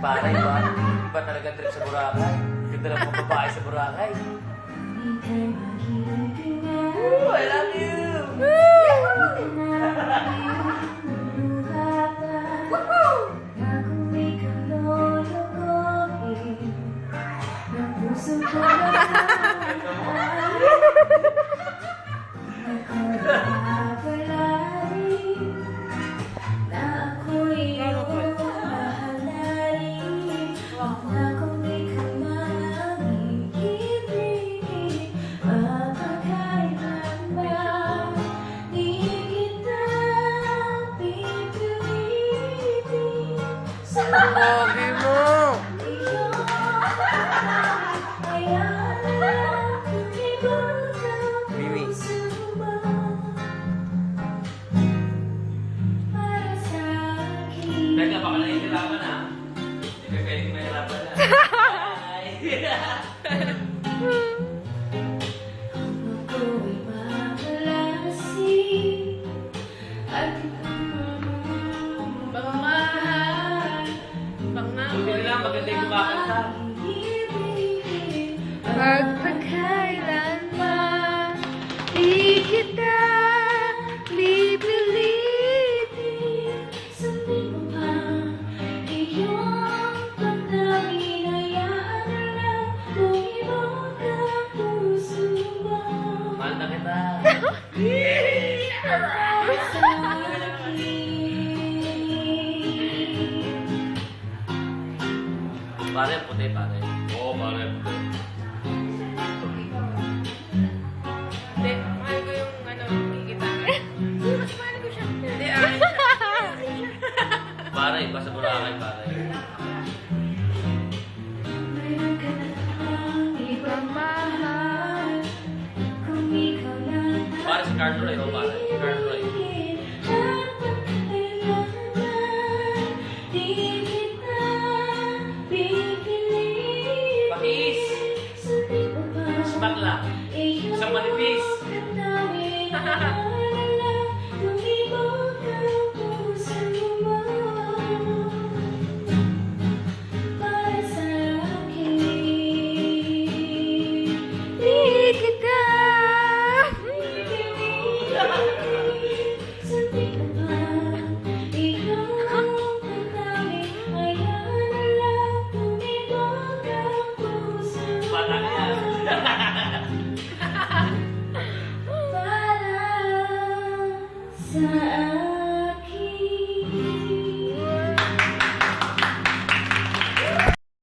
Para iba talaga trip sa Boracay. Ganda ng mga babae sa Boracay. Woo! I love you! Pogi mo! Mimi. Teka, baka nahihirapan ha. Hindi ka pwedeng mahirapan na. Buti na lang, maganda yung kumakanta. Pagpagkailanman di kita pipilitin. Sabihin mo pa, iyong pagdaming hayaan na lang tumibok ang puso mo. Mahal na kita. Sa akin. Pare, puti pare. Oo, pare, puti. Hindi, mahal ko yung ano, kikita. Mas mahal ko siya. Hindi, akin siya. Pare, iba sa Boracay, pare. Meron ka na namang ibang mahal. Kung ikaw lang Pare, si Carl Roy, oh, pare. Carl Roy. Pakis! Smack lang. Isang manipis. Di kita. Bata ka yan. Para sa